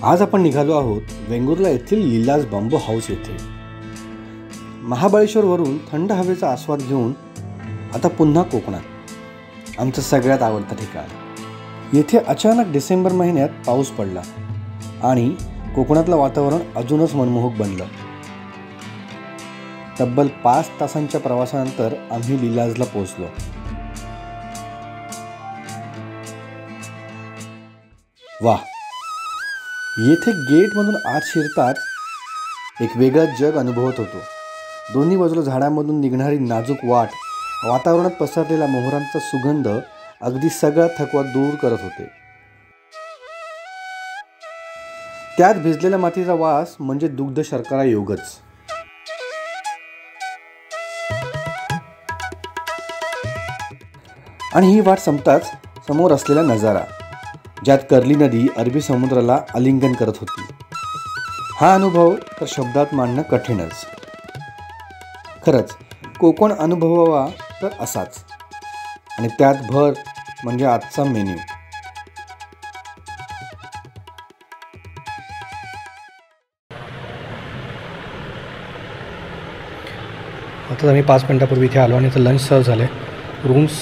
आज आपण निघालो आहोत वेंगुर्ला येथील लीलाज बांबू हाऊस येथे। महाबळेश्वरवरून थंड हवेचा आस्वाद घेऊन आता पुन्हा कोकणात, आमचं सगळ्यात आवडतं ठिकाण। येथे अचानक डिसेंबर महिन्यात पाऊस पडला आणि कोकणातलं वातावरण अजूनच मनमोहक बनलं। तब्बल 5 तासांच्या प्रवासानंतर आम्ही लीलाजला पोहोचलो। वाह, येथे गेटमधून आत शिरताच एक वेगळाच जग अनुभवत होतो। दोन्ही बाजूला झाडांमधून निघणारी नाजूक वाट, वातावरणात पसरलेला मोहरांचा सुगंध अगदी सगळा थकवा दूर करत होते। त्यात भिजलेल्या मातीचा वास म्हणजे दुग्ध शर्करा योगच। आणि ही वाट संपताच समोर असलेला नजारा, ज्यात कर्ली नदी अरबी समुद्राला आलिंगन करत होती। हा अनुभव तर शब्दात मांडणं कठीणच। खरंच कोकण अनुभवावा तर असाच, आणि त्यात भर म्हणजे आजचा मेन्यू। आता आम्ही 5 मिनिटापूर्वी इथे आलो आणि इथं लंच सर्व झालं आहे। रूम्स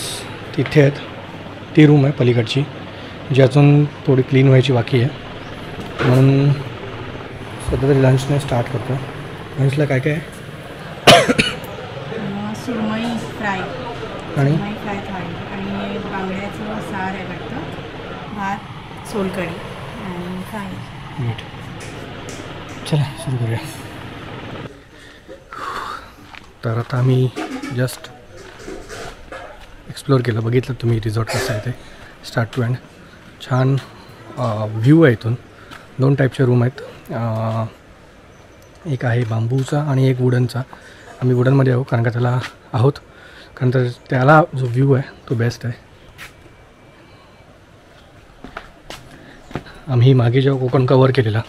तिथे आहेत, ती रूम आहे पलीकडची, जी अजून थोडी क्लीन व्हायची बाकी आहे, म्हणून सध्या तरी लंचने स्टार्ट करतो। लंचला काय काय आहे? सुरमई फ्राय आणि थाळी आणि बांगड्याचं सार आहे वाटतं, भात, सोलकढी आणि फ्राय मीठ। चला सुरू करूया। तर आता आम्ही जस्ट एक्सप्लोअर केलं, बघितलं तुम्ही रिसॉर्ट कसं आहे ते स्टार्ट टू एंड। छान व्ह्यू आहे इथून। 2 टाईपचे रूम आहेत, एक आहे बांबूचा आणि एक वुडनचा। आम्ही वुडनमध्ये आहोत कारण तर त्याला जो व्ह्यू आहे तो बेस्ट आहे। आम्ही मागे जेव्हा कोकण कवर केलेला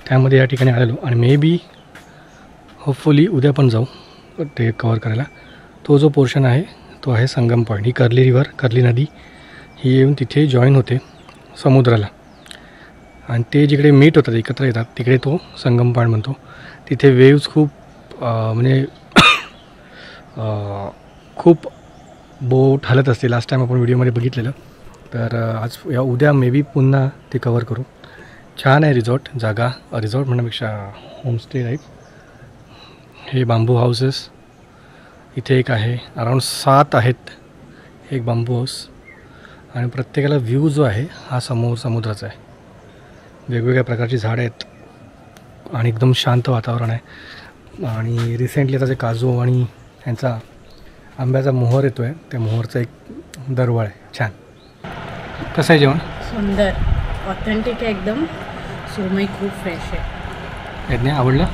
त्यामध्ये या ठिकाणी आलेलो, आणि मे बी होपफुली उद्या पण जाऊ ते कवर करायला। तो जो पोर्शन आहे तो आहे संगम पॉईंट। ही कर्ली रिव्हर, कर्ली नदी ही येऊन तिथे जॉईन होते समुद्राला, आणि ते जिकडे मीट होतात, एकत्र येतात, तिकडे तो संगम पॉईंट म्हणतो। तिथे वेव्स खूप खूप बोट हलत असते। लास्ट टाईम आपण व्हिडिओमध्ये बघितलेलं, तर आज या उद्या मे बी पुन्हा ते कवर करू। छान आहे रिसॉर्ट, जागा रिसॉर्ट म्हणण्यापेक्षा होमस्टे टाईप। हे बांबू हाऊसेस इथे एक आहे, अराऊंड 7 आहेत एक बांबू हाऊस, आणि प्रत्येकाला व्ह्यू जो आहे हा समुद्राचा आहे। वेगवेगळ्या प्रकारची झाडं आहेत आणि एकदम शांत वातावरण आहे। आणि रिसेंटली आता जे काजू आणि त्यांचा आंब्याचा मोहर येतो आहे, त्या मोहरचा एक दरवळ आहे। छान। कसं आहे जेवण? सुंदर, ऑथेंटिक आहे एकदम। सुरमई खूप फ्रेश आहे। यज्ञ आवडलं?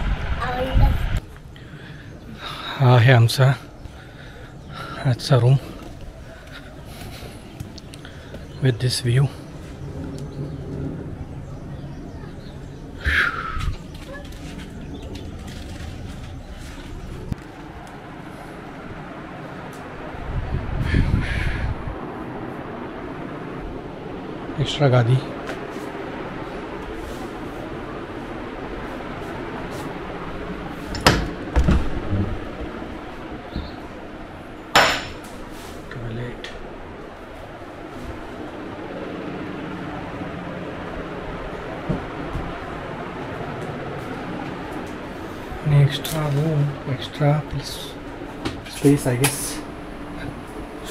हा आहे आमचा आजचा room with this view. Extra गादी, टॉयलेट, आणि extra room, extra space I guess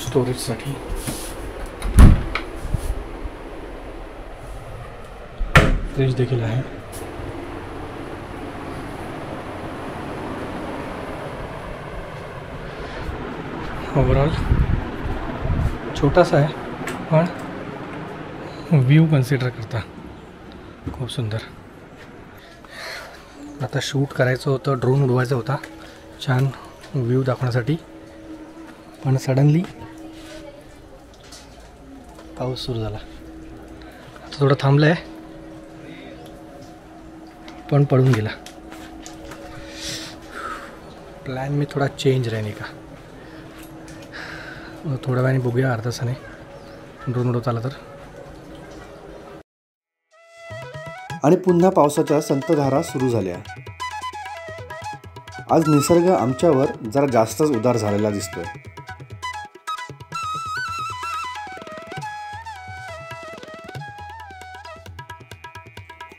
स्टोरेजसाठी। फ्रीज देखील आहे। ओव्हरऑल छोटासा आहे, पण व्ह्यू कन्सिडर करता खूप सुंदर। आता शूट करायचं होतं, ड्रोन उडवायचा होता छान व्ह्यू दाखवण्यासाठी, पण सडनली पाऊस सुरू झाला। आता थोडं थांबलं आहे, पण पडून गेला। प्लॅन मी थोडा चेंज रहने का, थोड्या वेळाने बघूया, अर्धा तासाने ड्रोन उडवता आला तर। आणि पुन्हा पावसाच्या संतधारा सुरू झाल्या. आज निसर्ग आमच्यावर जरा जास्तच उदार झालेला दिसतोय.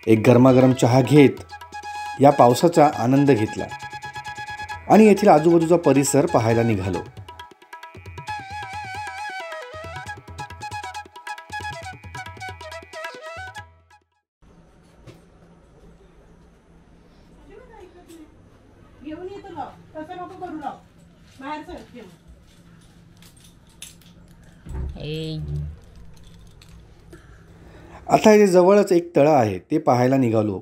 एक गरमागरम चहा घेत या पावसाचा आनंद घेतला आणि येथील आजूबाजूचा परिसर पाहायला निघालो. घेऊन येतो ना, तसं नको करू ना, बाहेरचं घेऊन. आता इथे जवळच एक तळं आहे, ते पाहायला निघालो.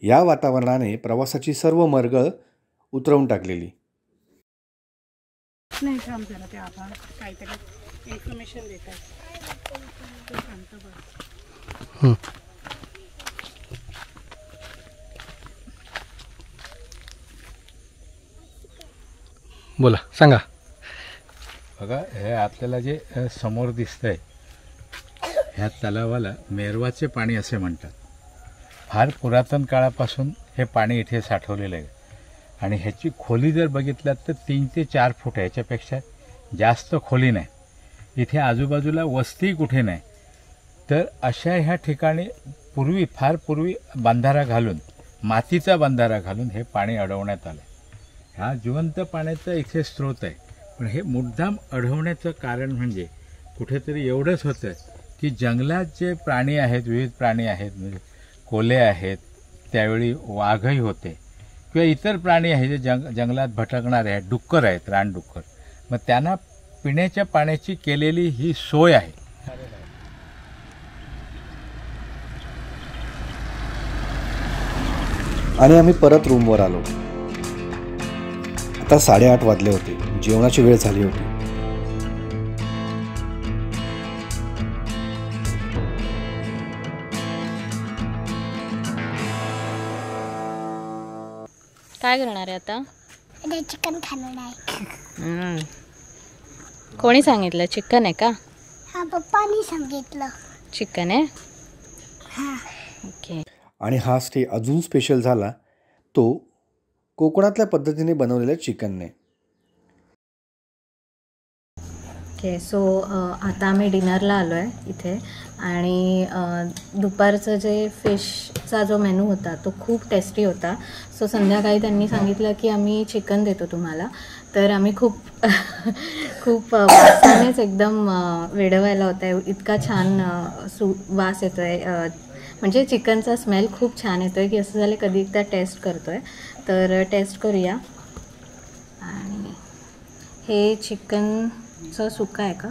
या वातावरणाने प्रवासाची सर्व मरगळ उतरवून टाकलेली. नाही थांब जरा, ते आपण काहीतरी इन्फॉर्मेशन देतात. शांत बस. बोला, सांगा. बघा, हे आपल्याला जे समोर दिसतंय ह्या तलावाला मेरवाचे पाणी असे म्हणतात. फार पुरातन काळापासून हे पाणी इथे साठवलेलं आहे आणि ह्याची खोली जर बघितलात तर 3 ते 4 फूट आहे, ह्याच्यापेक्षा जास्त खोली नाही. इथे आजूबाजूला वस्ती कुठे नाही. तर अशा ह्या ठिकाणी फार पूर्वी बंधारा घालून, मातीचा बंधारा घालून हे पाणी अडवण्यात आलं. हा जिवंत पाण्याचा इथे स्रोत आहे. पण हे मुद्दाम अडवण्याचं कारण म्हणजे कुठेतरी एवढंच होतं की जंगलात जे प्राणी आहेत, विविध प्राणी आहेत, म्हणजे कोल्हे आहेत, त्यावेळी वाघही होते किंवा इतर प्राणी आहेत जे जंगलात भटकणारे आहेत, डुक्कर आहेत, रानडुक्कर. मग त्यांना पिण्याच्या पाण्याची केलेली ही सोय आहे. आणि आम्ही परत रूमवर आलो. आता 8:30 वाजले होते. जेवणाची वेळ झाली होती. काय करणार आहे आता? चिकन खाणार आहे. कोणी सांगितलं चिकन आहे का? हा, पप्पानी सांगितलं चिकन आहे. हा. ओके. आणि हा स्टे अजून स्पेशल झाला तो कोकणातल्या पद्धतीने बनवलेल्या चिकनने. ओके. सो आता आम्ही डिनरला आलो आहे इथे आणि दुपारचं जे फिशचा जो मेनू होता तो खूप टेस्टी होता. सो संध्याकाळी त्यांनी सांगितलं की आम्ही चिकन देतो तुम्हाला. तर आम्ही खूप खूप वासानेच एकदम वेडवायला होता आहे. इतका छान वास येतो आहे, म्हणजे चिकनचा स्मेल खूप छान येतो आहे की असं झालं कधी एकदा टेस्ट करतो आहे. तर टेस्ट करूया. आणि हे चिकनचं सुक्का आहे का?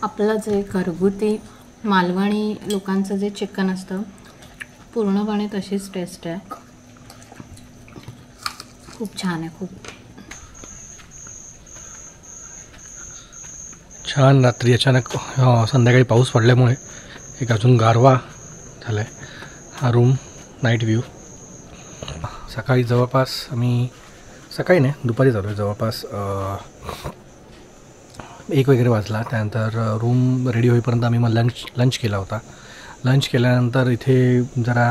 आपलं जे घरगुती मालवणी लोकांचं जे चिकन असतं पूर्णपणे तशीच टेस्ट आहे. खूप छान आहे, खूप छान. रात्री अचानक संध्याकाळी पाऊस पडल्यामुळे एक अजून गारवा झाला आहे. हा रूम नाईट व्ह्यू. सकाळी जवळपास आम्ही सकाळी नाही दुपारी झालो आहे. जवळपास 1 वगैरे वाजला. त्यानंतर रूम रेडी होईपर्यंत आम्ही मग लंच केला होता. लंच केल्यानंतर इथे जरा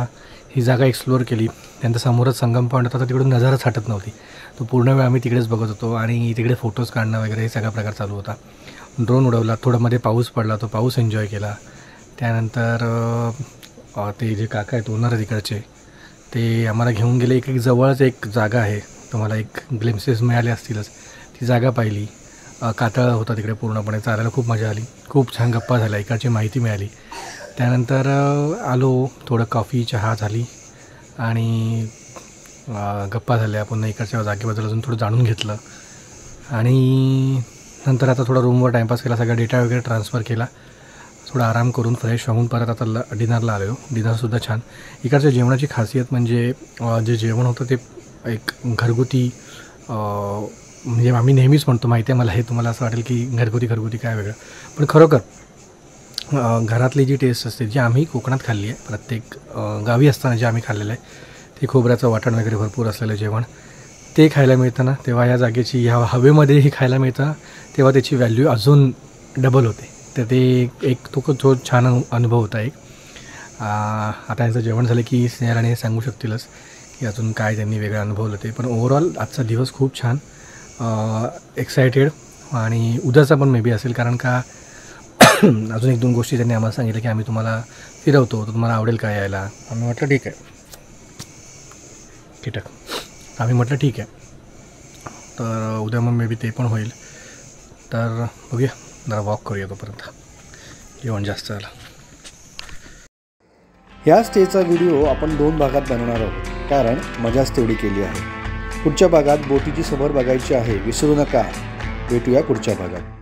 ही जागा एक्सप्लोअर केली. त्यानंतर समोरच संगम पॉईंट होता, तर तिकडून नजाराच हटत नव्हती. तो पूर्ण वेळ आम्ही तिकडेच बघत होतो आणि तिकडे फोटोज काढणं वगैरे हे सगळा प्रकार चालू होता. ड्रोन उडवला, थोडं मध्ये पाऊस पडला, तो पाऊस एन्जॉय केला. त्यानंतर ते जे काका आहेत ओनर तिकडचे, ते आम्हाला घेऊन गेले. एक जवळच एक जागा आहे, तुम्हाला एक ग्लिम्सेस मिळाले असतीलच. ती जागा पाहिली. कातळ होता तिकडे पूर्णपणे, चालायला खूप मजा आली. खूप छान गप्पा झाल्या, इकडची माहिती मिळाली. त्यानंतर आलो, थोडं कॉफी चहा झाली आणि गप्पा झाल्या. पुन्हा इकडच्या जागेबद्दल अजून थोडं जाणून घेतलं आणि नंतर आता थोडा रूमवर टाईमपास केला. सगळा डेटा वगैरे ट्रान्सफर केला. थोडा आराम करून फ्रेश होऊन परत आता डिनरला आलेलो. डिनरसुद्धा छान. इकडच्या जेवणाची खासियत म्हणजे जे जेवण होतं ते एक घरगुती, म्हणजे आम्ही नेहमीच म्हणतो, माहिती आहे मला, हे तुम्हाला असं वाटेल की घरगुती काय वेगळं, पण खरोखर घरातली जी टेस्ट असते जी आम्ही कोकणात खाल्ली आहे, प्रत्येक गावी असताना जे आम्ही खाल्लेलं आहे, ते खोबऱ्याचं वाटण वगैरे भरपूर असलेलं जेवण, ते खायला मिळतं ना, तेव्हा या जागेची ह्या हवेमध्येही खायला मिळतं, तेव्हा त्याची व्हॅल्यू अजून डबल होते. तर ते एक तो छान अनुभव होता एक. आता यांचं जेवण झालं की स्नेहल सांगू शकतीलच की अजून काय त्यांनी वेगळं अनुभवलं ते. पण ओव्हरऑल आजचा दिवस खूप छान, एक्सायटेड. आणि उद्याचा पण मे बी असेल, कारण का अजून 1-2 गोष्टी त्यांनी आम्हाला सांगितलं की आम्ही तुम्हाला फिरवतो, तर तुम्हाला आवडेल का यायला. आम्ही म्हटलं ठीक आहे, कीटक आम्ही म्हटलं ठीक आहे. तर उद्या मग मे बी ते पण होईल. तर बघूया, जरा वॉक करूया तोपर्यंत, जेवण जास्त झालं. ह्या स्टेचा व्हिडिओ आपण 2 भागात बनवणार आहोत, कारण मजाच तेवढी केली आहे. पुढच्या भागात बोटीची समोर बघायची आहे, विसरू नका. भेटूया पुढच्या भागात.